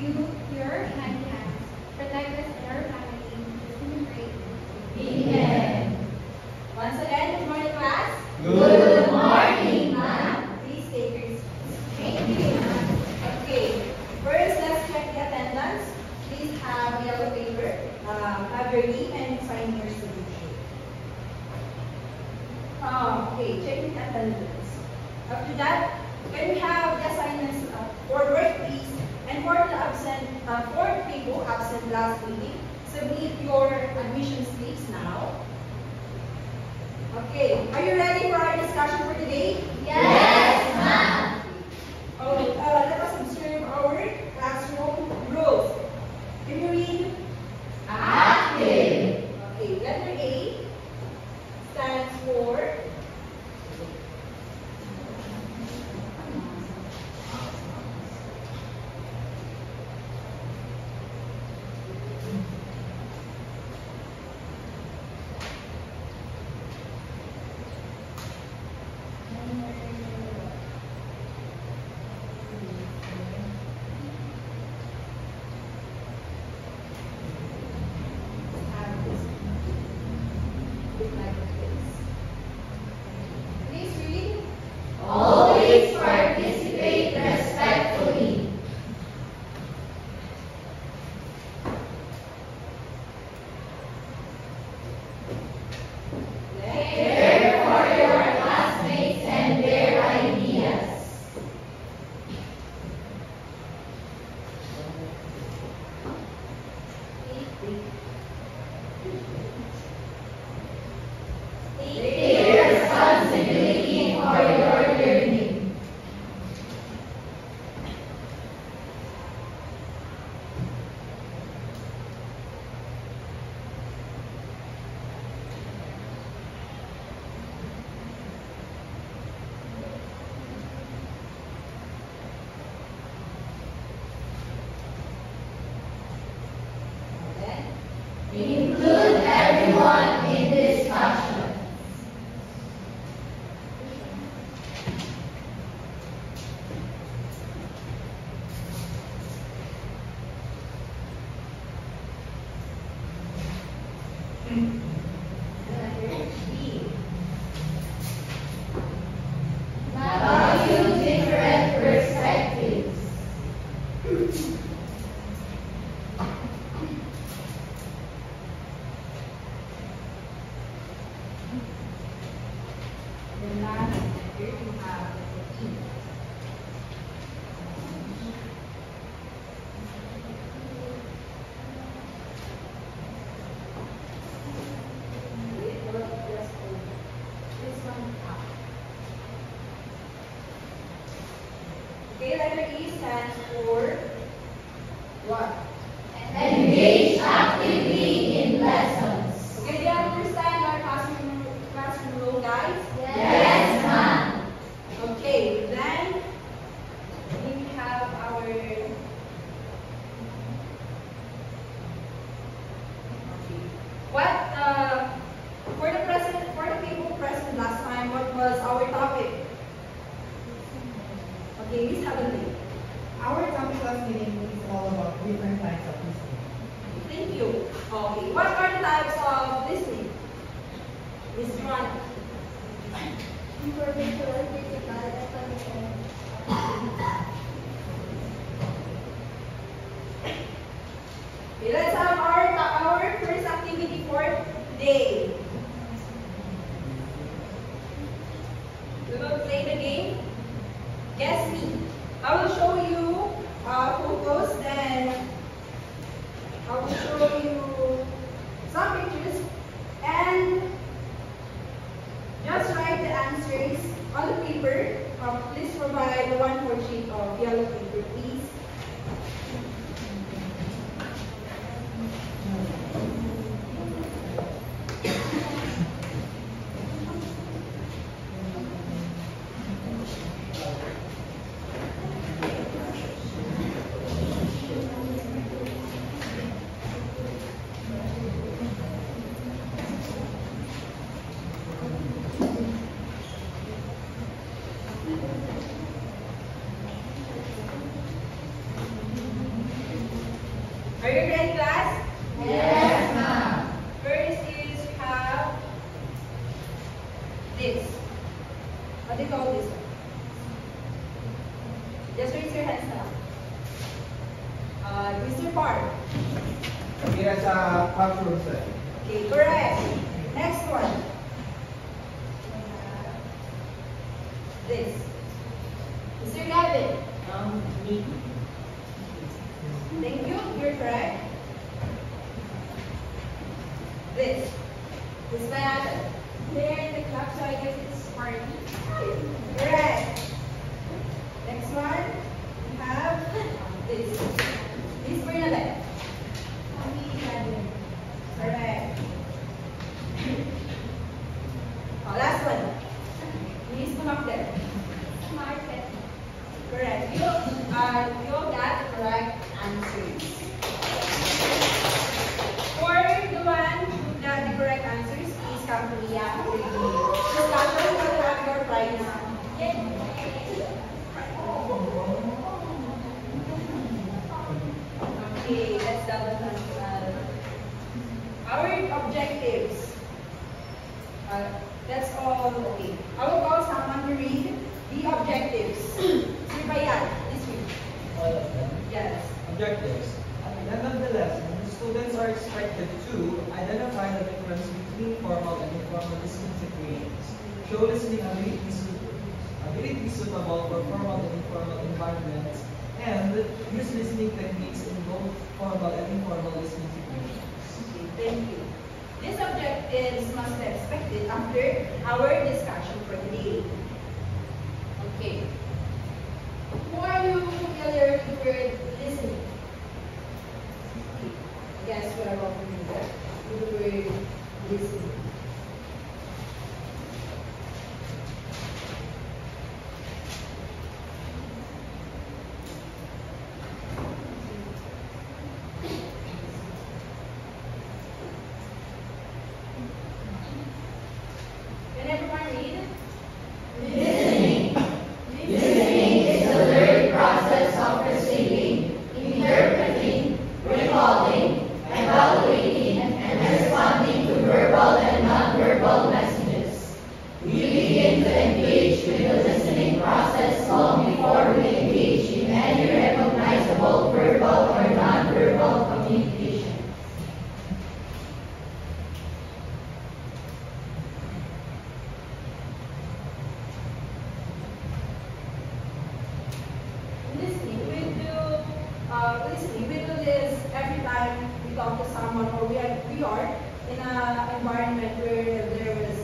you your kind hands. Protect us and our family. Just in the great. Amen. Once again, good morning, class. Good morning, ma'am. Please take your seats. Thank you. Okay, first let's check the attendance. Please have yellow paper. Have your name and sign your signature. Okay, checking attendance. After that, can we have the assignments for work, please? And for the absent, for the people absent last meeting, submit your admission slips now. Okay, are you ready for our discussion for today? Yes, ma'am. Okay, let us observe our classroom rules. Can you read? Active. Okay, letter A stands for please read. Always participate respectfully. Care for your classmates and their ideas. Take responsibility for your learning. Include everyone in discussion. Letter B. Value different perspectives. The last letter we have the E. Wait, or just this one up. Okay, letter E stands for what? Engage actively in lessons. Okay, do you understand our classroom rule, guys? Yes, ma'am. Okay, then we have our for the people present last time, what was our topic? Okay, Miss Heavenly. Our topic of meeting is all about different types of listening. Thank you. Okay, what are the types of listening? Miss Joanna. Informational, physical, explanation. Okay, let's have our first activity for today. We will play the game. Guess me. I will show you photos, then I will show you some pictures, and just write the answers part? Yes, cultural set. Okay, correct. Next one. This. Mr. Gavin. Me. Thank you. You're correct. This. This is Mayada. They're in the club, so I guess it's party. Correct. Next one. We have this. Miss Bernadette. Correct. Last one. Miss Mamakder. Market. Correct. You got correct answers. For the one who got the correct answers, please come to me after the discussion. You will have your prize. Okay, let's double cancel. Our objectives. That's all. Okay. I will call someone to read the objectives. Sir Bayan, this week. All of them. Yes. Objectives. At the end of the lesson, students are expected to identify the difference between formal and informal listening techniques, show listening abilities suitable for formal and informal environments, and use listening techniques in both formal and informal listening techniques. Okay, thank you. These objectives must be expected after our discussion for today. Okay. Who are you familiar with the word listening? Yes, we are all familiar with the word listening. Can everyone read? Listening. Listening is the learned process of receiving, interpreting, recalling, evaluating, and responding to verbal and non-verbal messages. We begin to engage with the listening process long before we engage in any recognizable verbal or non-verbal communication. Listening, we do this every time we talk to someone, or we are in an environment where there was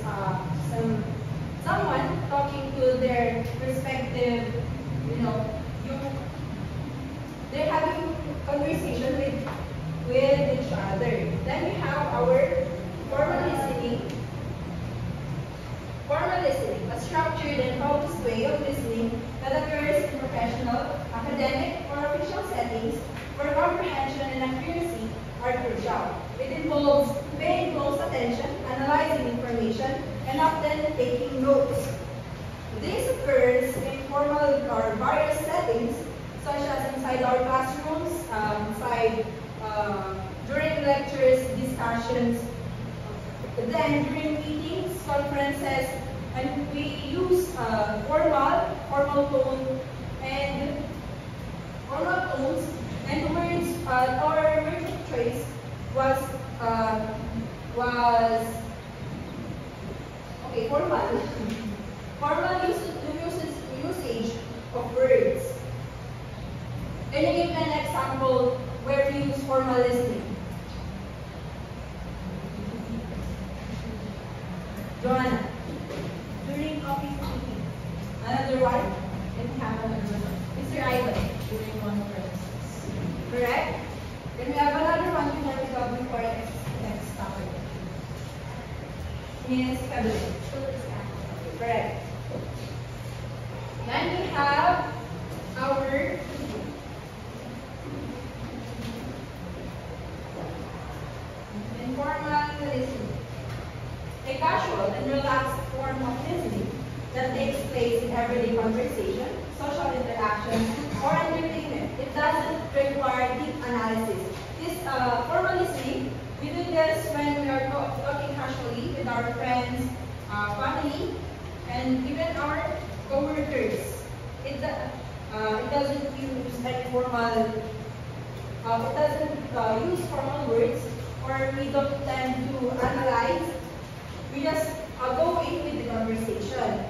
someone talking to their respective, they're having conversation with each other. Then we have our formal listening. Formal listening, a structured and focused way of listening that occurs in professional, academic, or official settings where comprehension and accuracy are crucial. It involves paying close attention, analyzing information, and often taking notes. This occurs in formal or various settings, such as inside our classrooms, during lectures, discussions, then during meetings, conferences, and we use formal tones and words. Our word of choice was formal. Formal usage of words. Can you give me an example where we use formal listening? Joanna. During office meeting. Another one? Can we have another one? Mr. Ivan. During conference. Correct? Can we have another one before we go before next topic? Miss Cabernet. Correct. Then we have our informal listening. A casual and relaxed form of listening that takes place in everyday conversation, social interaction, or entertainment. It doesn't require deep analysis. This formal listening, we do this when we are talking casually with our friends, family, and even our co-workers. It doesn't use any formal it doesn't use formal words, or we don't tend to analyze. We just go in with the conversation.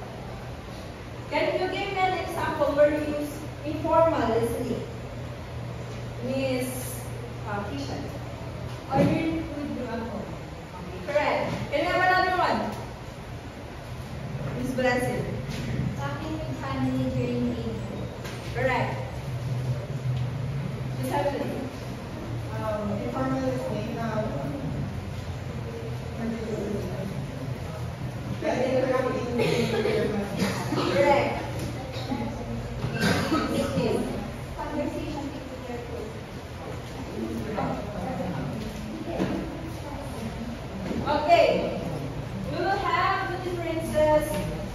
Can you give me an example where you use informal listening? Miss Kishan. Ordering food to a home. Correct. Can we have another one? Miss Blessed. Talking with family during evening. Correct. Miss Evelyn. Informal listening. Correct. Conversation between your food. Okay. We will have the differences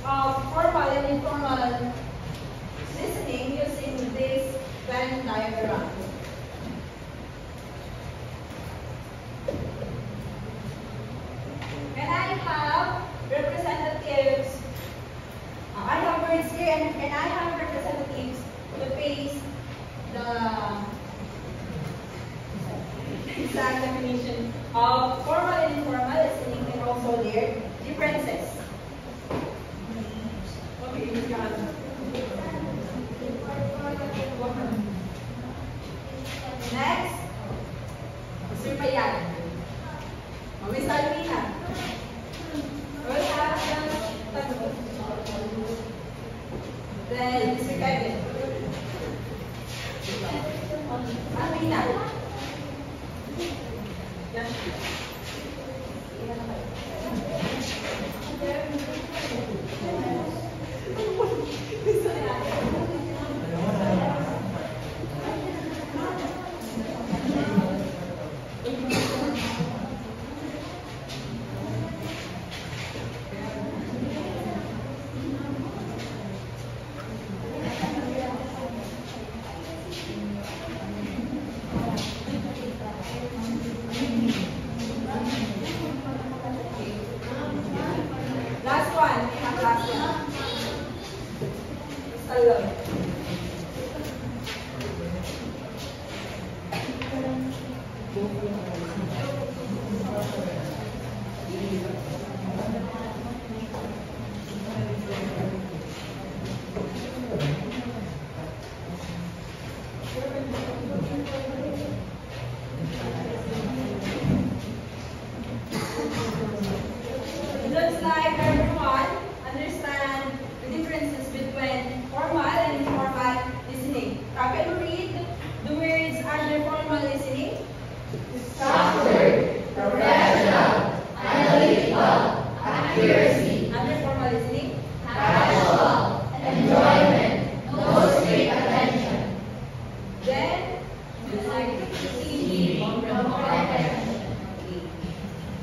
of formal and informal listening using this Venn diagram. Can I have representatives? I have words here, and can I have representatives to face the exact definition of formal and informal listening and also their differences? Okay, Ms. Johanna. Next, Mr. Payan. Miss Alvina. We'll have the then Mr. Kevin. Alvina. Last one. We have last one. Hello. It looks like everyone understand the differences between formal and informal listening. Now, can you read the words under formal listening? Structured, professional, analytical, accuracy, Under formal listening? casual, enjoyment, no strict attention. Then, Easy, comprehension.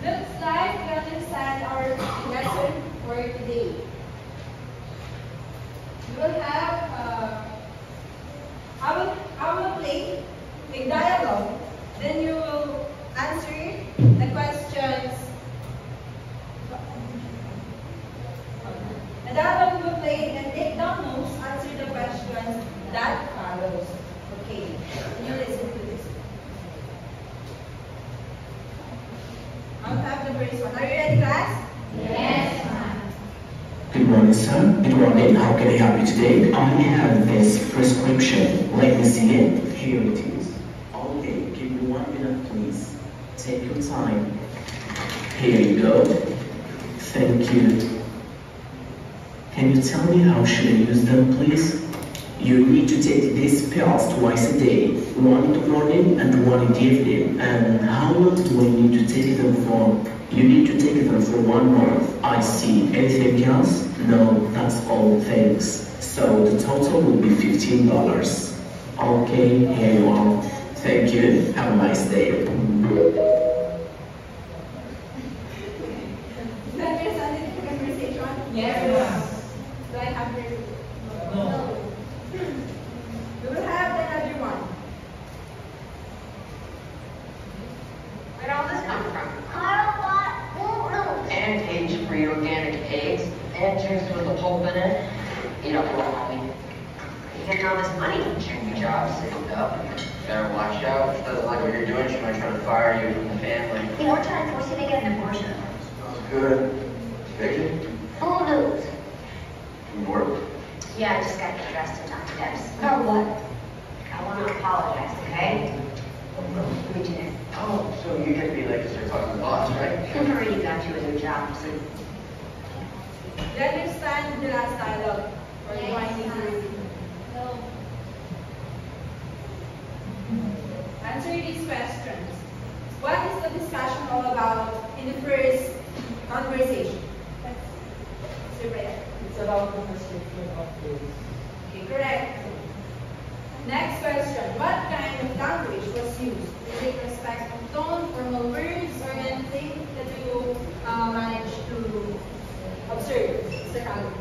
looks like we understand our lesson for today. We will have, I will play a dialogue. Then you will answer the questions. The dialogue will play and take down notes, answer the questions that follows. Okay, can you listen to this? I'll have the first one. Are you ready, class? Yes, ma'am. Good morning, sir. Good morning. How can I help you today? I have this prescription. Let me see it. Here it is. Okay, give me 1 minute, please. Take your time. Here you go. Thank you. Can you tell me how should I use them, please? You need to take these pills twice a day, one in the morning and one in the evening. And how long do I need to take them for? You need to take them for 1 month. I see. Anything else? No, that's all. Thanks. So the total will be $15. Okay, here you are. Thank you. Have a nice day. Is that your Sunday conversation? Yes. Do I have your? No. We will have another one. Where'd all this come from? Cage-free organic eggs and juice with a pulp in it. You don't know, mommy. You getting all this money from your new job, so you'll go. Better watch out. She doesn't like what you're doing. She might try to fire you from the family. Hey, we're trying to force you to get an abortion. Sounds good. Vicky? Full news. From work? Yeah, I just got to get dressed and talk to Debs. Or what? I want to apologize, okay? Me too. Oh, so you get to be late to start talking to the boss, right? I've already got you a new job, so Do you understand the last dialogue? Or do I need to repeat? No. Answer these questions. What is the discussion all about in the first conversation? Mr. Brett. It's about the prescription of pills. Okay, correct. Next question. What kind of language was used? Is it respect of tone, formal words, or anything that you managed to observe, Mr. Calvin?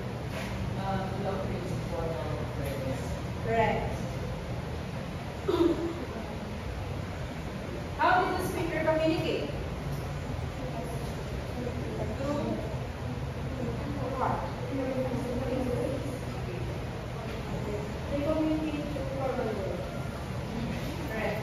Correct. How did the speaker communicate? They communicate through formal words. Correct.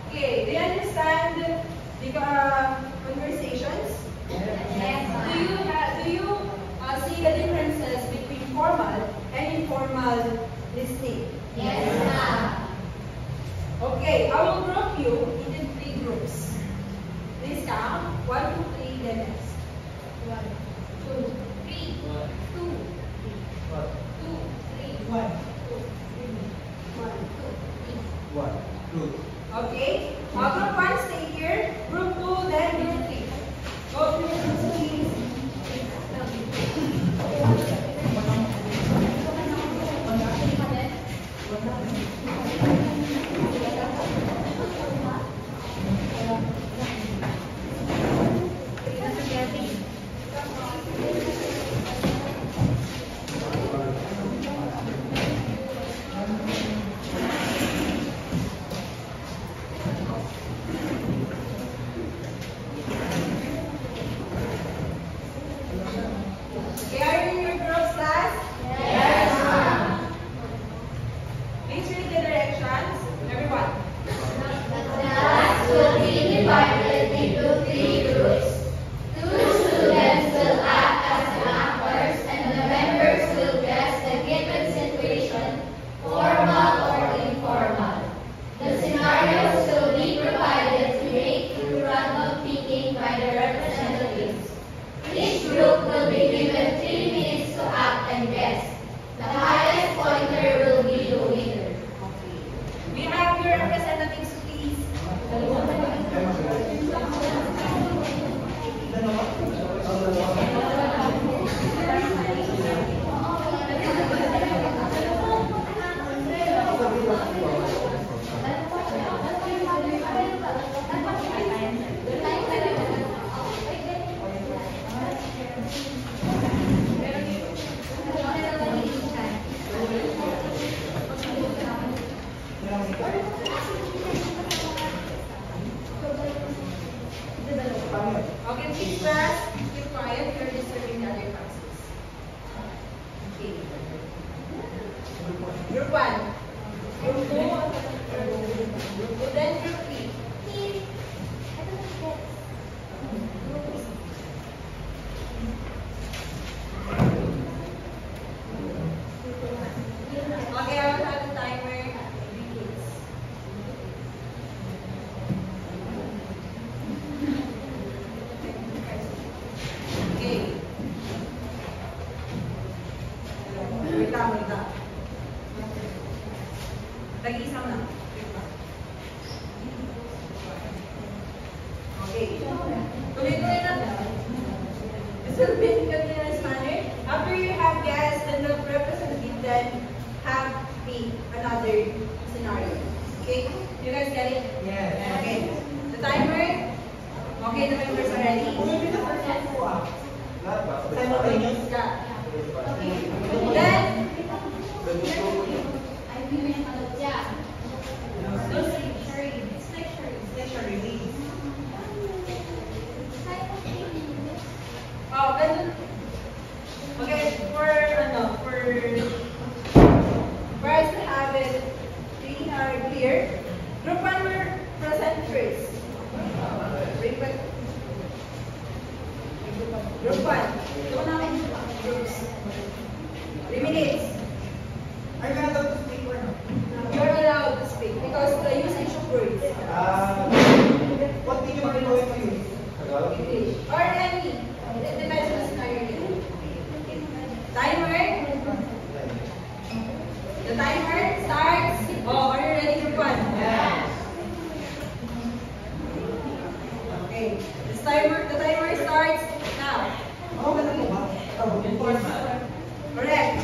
Okay, do you understand the conversations? Yes. Do you see the differences between formal and informal listening? yes, ma'am. Okay, I will group you into 3 groups. Please count 1, 2, 3, then next. 1, 2, 3. 2, 2, 3. 1. 1, 2, 3. 1, 2. Okay? Group 1 stay here. Group 2, then group 3. Go to your groups, please. Okay, are you in your groups, class? Yes, ma'am. Please read the directions. Everyone. The class will be divided into 3 groups. 2 students will act as anchors, and the members will guess the given situation, formal or informal. The scenarios will be provided to make through random picking by the representatives. Each group will be given 3 minutes to act and guess. The highest pointer will be the winner. We have your representatives, please. Okay, please class, keep quiet. You're disturbing the other classes. Okay. Group 1. Group 2. Group 2, then group 3. Okay, I will have the timer. Please. Okay. Wait lang, wait lang. Nag-isang na. Okay. Tuloy-tuloy na. Mr. Bin, continuous manner. After you have guessed, then the representative then have pick another scenario. Okay? You guys get it? Yes. Okay. The timer. Okay, the members are ready. Who will be the first one to act? Simultaneous? Yeah. Then, Yeah. those It's like charades. Session release. oh, then, okay, for us to have it clear, group 1 will present first. Group 1. Groups. 3 minutes. Are you allowed to speak or not? You're allowed to speak because the usage of words. What medium are you going to use? English. Or any. It depends on the scenario. Timer. The timer starts. Oh, are you ready, group 1? Yes. Okay. The timer starts now. Oh, ganun mo ba? Correct.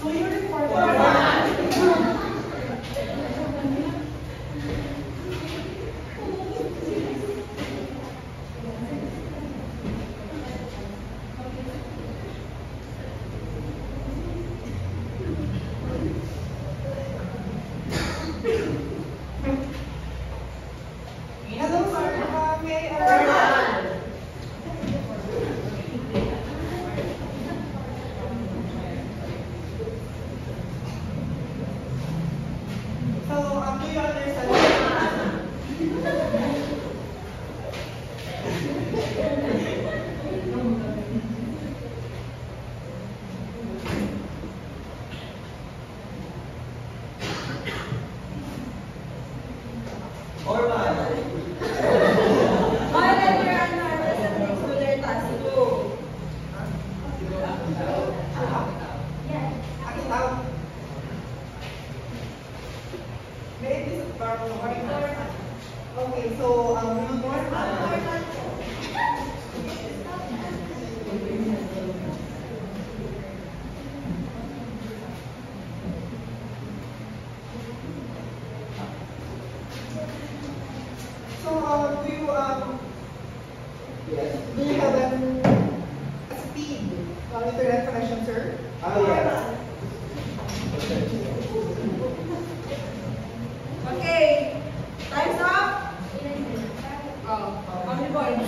So you're in for Hello, sir. May So, do you understand? Orman. All letter and representatives to their task. Go. Akin out. May it is Okay, so, do you Yes. do you have a speed internet connection, sir? Yes. Okay. Time's up. Oh, how many points?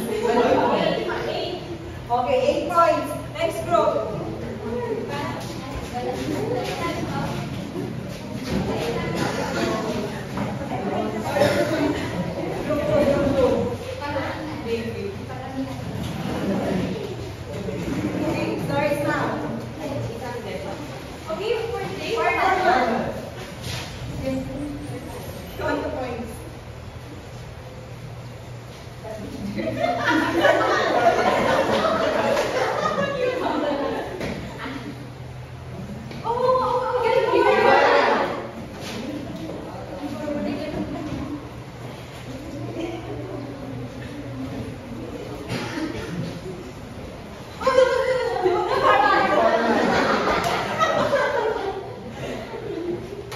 8. Okay, 8 points. Next group. Okay, starts now. Okay, for 20 points.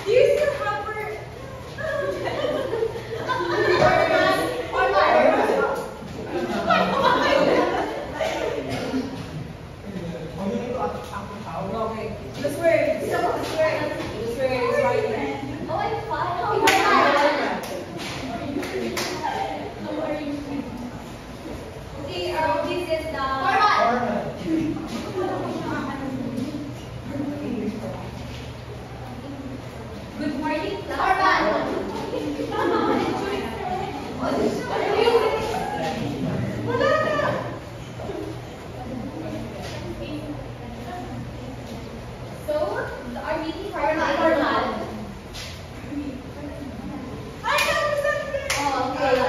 Do you still have Okay. This word. This word is right here. Okay, this is the good morning So, our meeting format. Okay,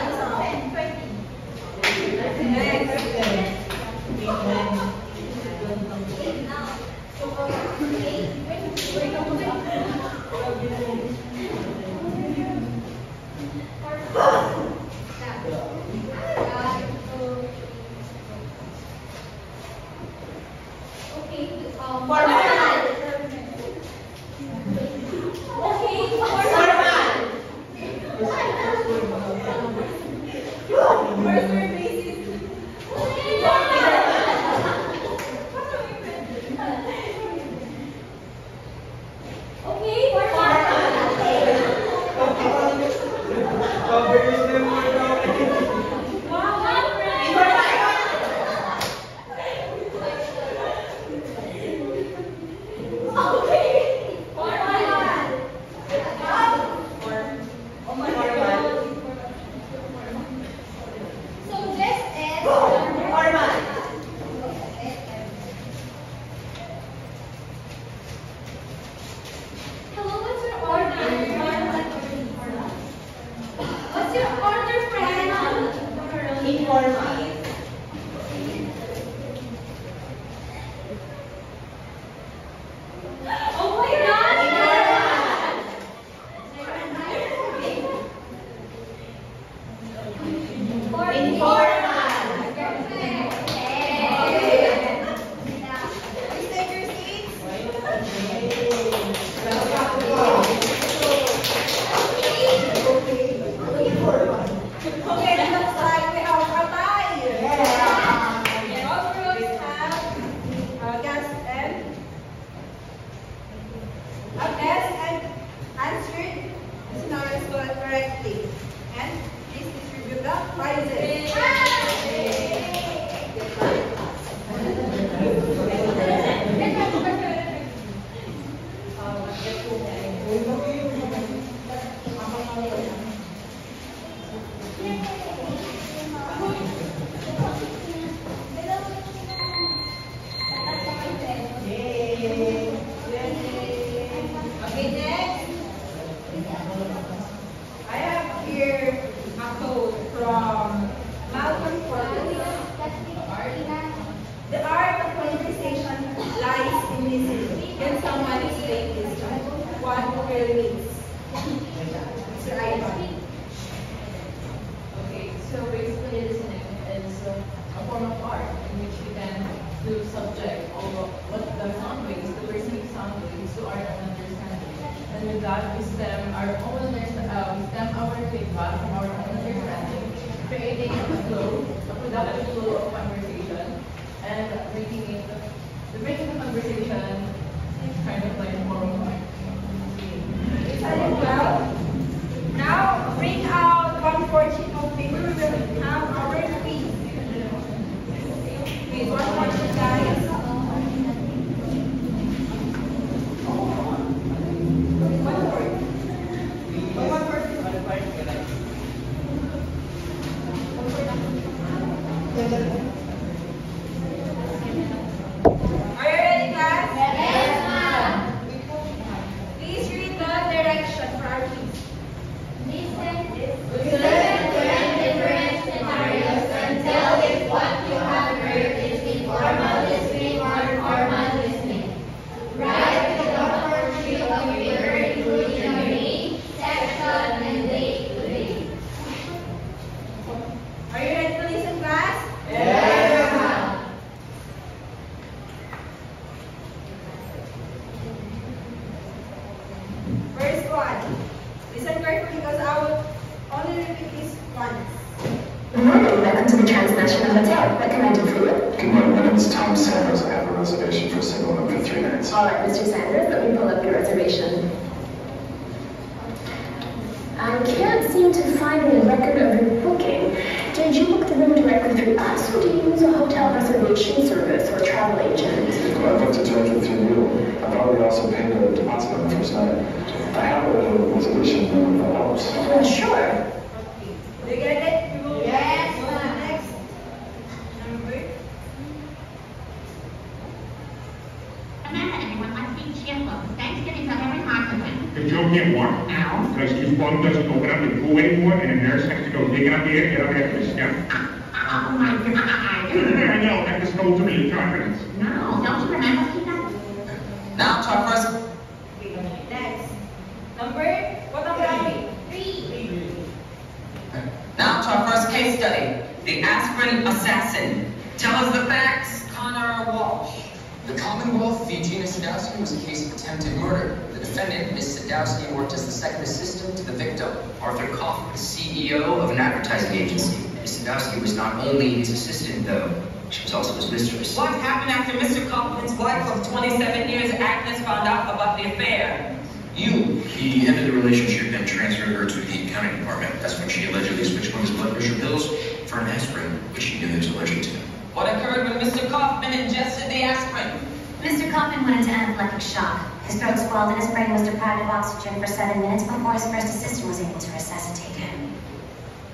The aspirin assassin. Tell us the facts, Connor Walsh. The Commonwealth v. Gina Sadowski was a case of attempted murder. The defendant, Ms. Sadowski, worked as the second assistant to the victim, Arthur Kaufman, the CEO of an advertising agency. Ms. Sadowski was not only his assistant, though, she was also his mistress. What happened after Mr. Kaufman's wife of 27 years, Agnes, found out about the affair? He ended the relationship and transferred her to the accounting department. That's when she allegedly switched one of his blood pressure pills for an aspirin, which she knew he was allergic to. What occurred when Mr. Kaufman ingested the aspirin? Mr. Kaufman went into anaphylactic shock. His throat swelled and his brain was deprived of oxygen for 7 minutes before his first assistant was able to resuscitate him.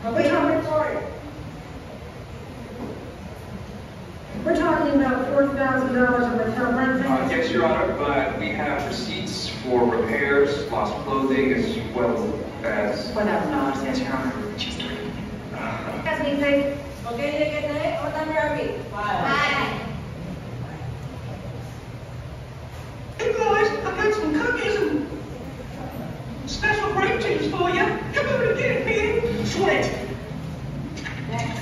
Okay, number 4. We're talking about $4,000 of hotel rent. Yes, Your Honor, but we have receipts for repairs, lost clothing, as well as... $4,000, yes, Your Honor. She's doing it. Has been paid. Okay, look at that. What number are we? 5. Hey guys, I got some cookies and special grape juice for you. Come over to get it, Peter. Sweat. Next.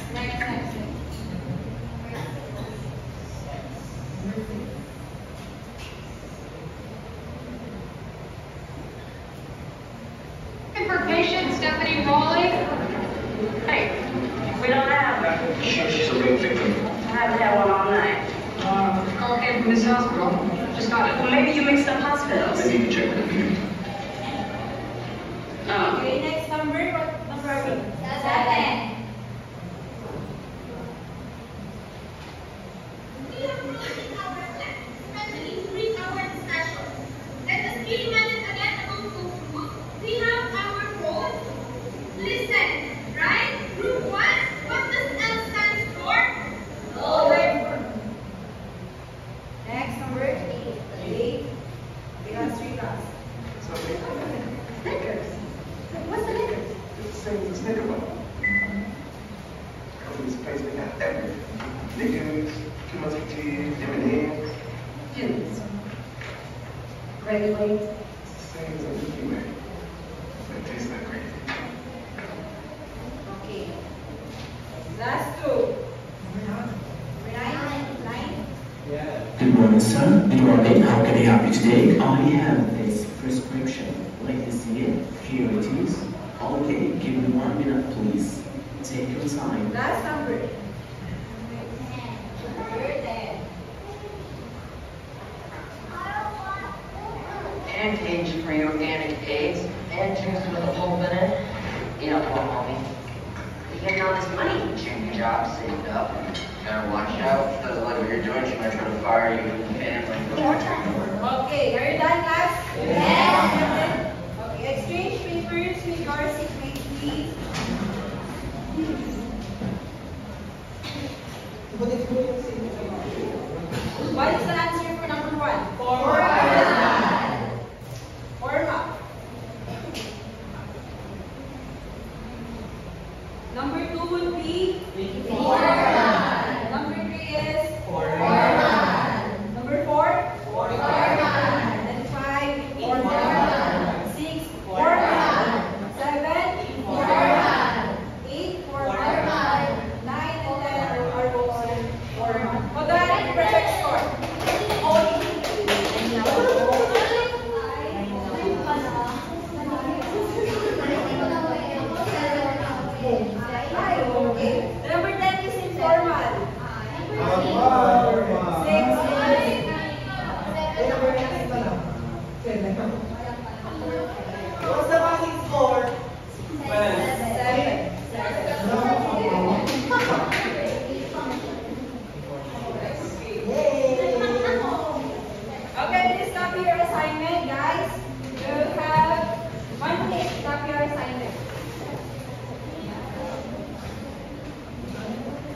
For patient Stephanie Raleigh. Hey, we don't have. She's a real victim. I haven't had one all night. Call came from this hospital. Just got it. Well, maybe you mixed up hospitals. Maybe you can check with the meter. Oh. Okay, next number. What number are we? 7. We have promoted our request, especially 3-hour special. Let us be reminded again about those rules. We have our code. Listen, right? Group 1, what does L stand for? Next number 8. We have 3 class. Snickers. What's the Snickers? It's the same as a Snicker bar. Come to this place, they got everything. Snickers, 2 Musketeers, M&M's. Dudes. Gravy plates. It's the same as a Milky Way. But it tastes like crazy. Okay. Last 2. 9. Yeah. Good morning, sir. Good morning. How can I help you today? I have this prescription. Let me see it. Here it is. Okay, give me 1 minute, please. Take your time. Last number. Cage-free organic eggs and juice with a pulp in it. You know what, homie? You're getting all this money. Your job saved up. Gotta watch out. She doesn't like what you're doing. She might try to fire you from the family. Okay, are you done, class? Yes. Okay, exchange papers with your seatmates, please. What is the answer for number 1? Formal. Number 2 would be Number 3 is Number 4 And 5 6 7 8 9 and 10 are all Hold on, perfect score. Okay. The number 10 is informal. 6 What's the running score? 7 Okay, please copy your assignment, guys. You have 1 minute to copy your assignment.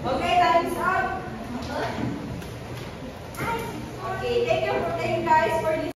Okay, time is up. Okay, thank you guys for listening.